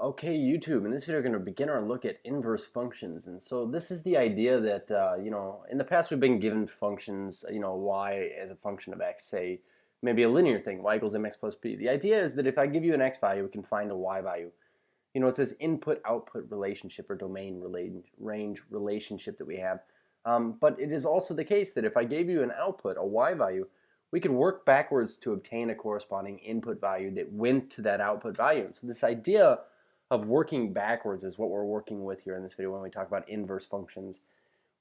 Okay, YouTube. In this video, we're going to begin our look at inverse functions. And so this is the idea that, in the past we've been given functions, y as a function of x, say maybe a linear thing, y equals mx plus b. The idea is that if I give you an x value, we can find a y value. It's this input-output relationship or domain range relationship that we have. But it is also the case that if I gave you an output, a y value, we could work backwards to obtain a corresponding input value that went to that output value. And so this idea of working backwards is what we're working with here in this video when we talk about inverse functions.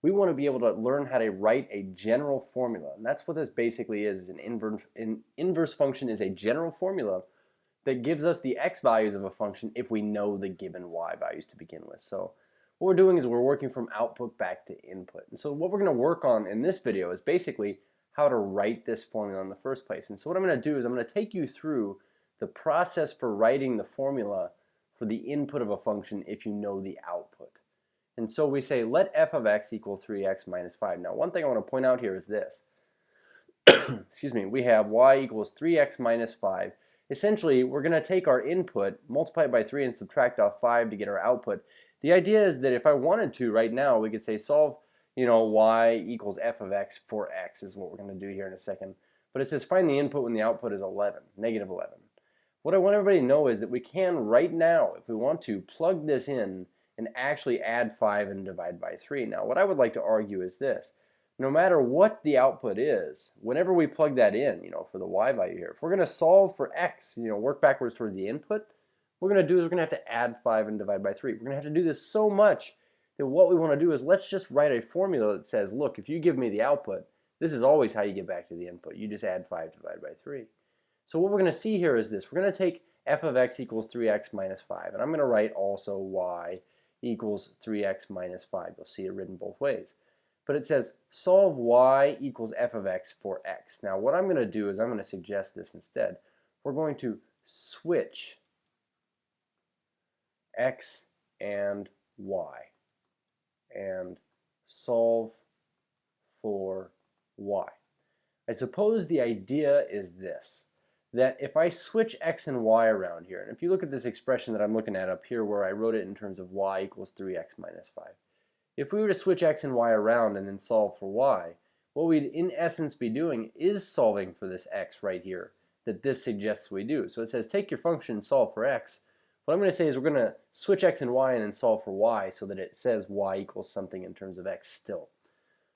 We want to be able to learn how to write a general formula, and that's what this basically is. An inverse function is a general formula that gives us the x values of a function if we know the given y values to begin with. So what we're doing is we're working from output back to input. And so what we're going to work on in this video is basically how to write this formula in the first place. And so what I'm going to do is I'm going to take you through the process for writing the formula for the input of a function if you know the output. And so we say let f of x equal 3x minus 5. Now one thing I want to point out here is this. Excuse me, we have y equals 3x minus 5. Essentially, we're going to take our input, multiply it by 3, and subtract off 5 to get our output. The idea is that if I wanted to right now, we could say solve, y equals f of x for x is what we're going to do here in a second. But it says find the input when the output is 11, negative 11. What I want everybody to know is that we can right now, if we want to, plug this in and actually add 5 and divide by 3. Now, what I would like to argue is this. No matter what the output is, whenever we plug that in, for the y value here, if we're going to solve for x, work backwards towards the input, what we're going to do is we're going to have to add 5 and divide by 3. We're going to have to do this so much that what we want to do is let's just write a formula that says, look, if you give me the output, this is always how you get back to the input. You just add 5 divided by 3. So what we're going to see here is this. We're going to take f of x equals 3x minus 5. And I'm going to write also y equals 3x minus 5. You'll see it written both ways. But it says solve y equals f of x for x. Now what I'm going to do is I'm going to suggest this instead. We're going to switch x and y and solve for y. I suppose the idea is this, that if I switch x and y around here, and if you look at this expression that I'm looking at up here where I wrote it in terms of y equals 3x minus 5, if we were to switch x and y around and then solve for y, what we'd in essence be doing is solving for this x right here that this suggests we do. So it says take your function and solve for x. What I'm going to say is we're going to switch x and y and then solve for y so that it says y equals something in terms of x still.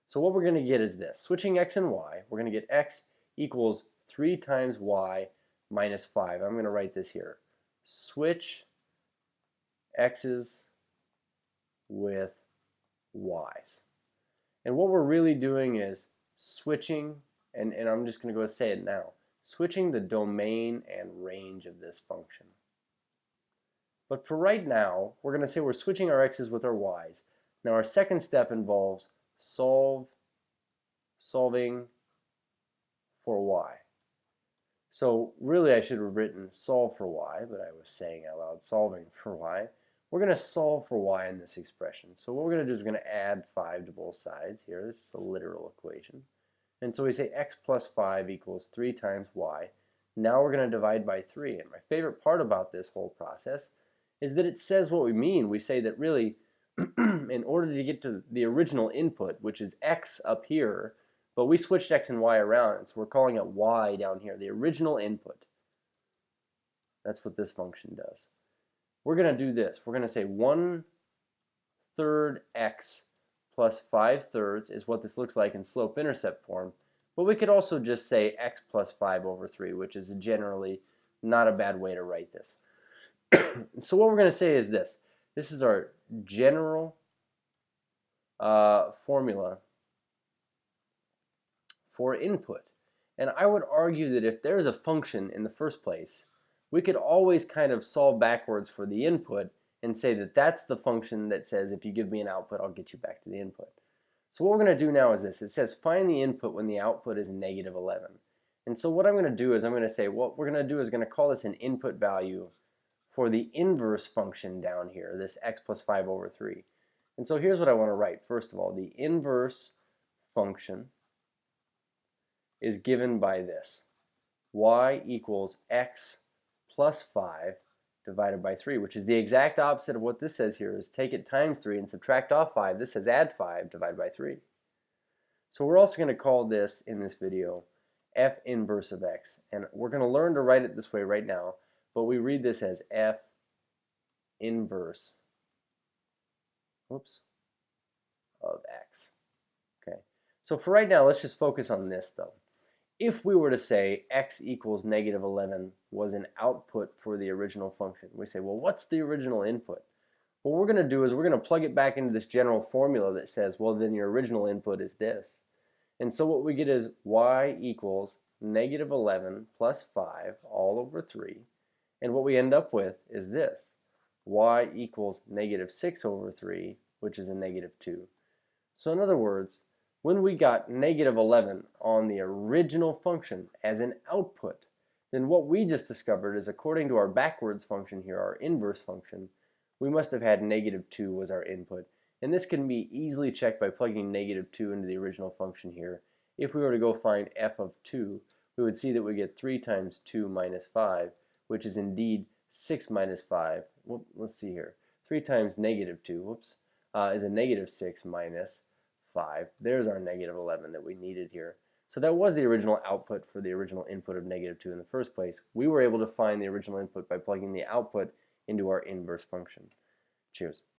So what we're going to get is this. Switching x and y, we're going to get x equals 3 times y minus 5. I'm going to write this here. Switch x's with y's. And what we're really doing is switching, and I'm just going to go say it now, switching the domain and range of this function. But for right now, we're going to say we're switching our x's with our y's. Now our second step involves solving for y. So really I should have written solve for y, but I was saying out loud solving for y. We're going to solve for y in this expression. So what we're going to do is we're going to add 5 to both sides here. This is a literal equation. And so we say x plus 5 equals 3 times y. Now we're going to divide by 3. And my favorite part about this whole process is that it says what we mean. We say that really in order to get to the original input, which is x up here, but we switched x and y around, so we're calling it y down here, the original input. That's what this function does. We're going to do this. We're going to say 1/3 x plus 5/3 is what this looks like in slope-intercept form. But we could also just say x plus 5 over 3, which is generally not a bad way to write this. So what we're going to say is this. This is our general formula for input. And I would argue that if there's a function in the first place, we could always kind of solve backwards for the input and say that that's the function that says if you give me an output, I'll get you back to the input. So what we're going to do now is this. It says find the input when the output is negative 11. And so what I'm going to do is I'm going to say what we're going to do is going to call this an input value for the inverse function down here, this x plus 5 over 3. And so here's what I want to write. First of all, the inverse function is given by this. Y equals x plus 5 divided by 3, which is the exact opposite of what this says here, is take it times 3 and subtract off 5. This says add 5 divided by 3. So we're also going to call this, in this video, f inverse of x. And we're going to learn to write it this way right now, but we read this as f inverse of x. Okay. So for right now, let's just focus on this though. If we were to say x equals negative 11 was an output for the original function, we say, well, what's the original input? What we're going to do is we're going to plug it back into this general formula that says, well, then your original input is this. And so what we get is y equals negative 11 plus 5 all over 3. And what we end up with is this. Y equals negative 6 over 3, which is a negative 2. So in other words, when we got negative 11 on the original function as an output, then what we just discovered is, according to our backwards function here, our inverse function, we must have had negative 2 was our input. And this can be easily checked by plugging negative 2 into the original function here. If we were to go find f of 2, we would see that we get 3 times 2 minus 5, which is indeed 6 minus 5. Let's see here. 3 times negative 2, is a negative 6 minus 5. There's our negative 11 that we needed here. So that was the original output for the original input of negative 2 in the first place. We were able to find the original input by plugging the output into our inverse function. Cheers.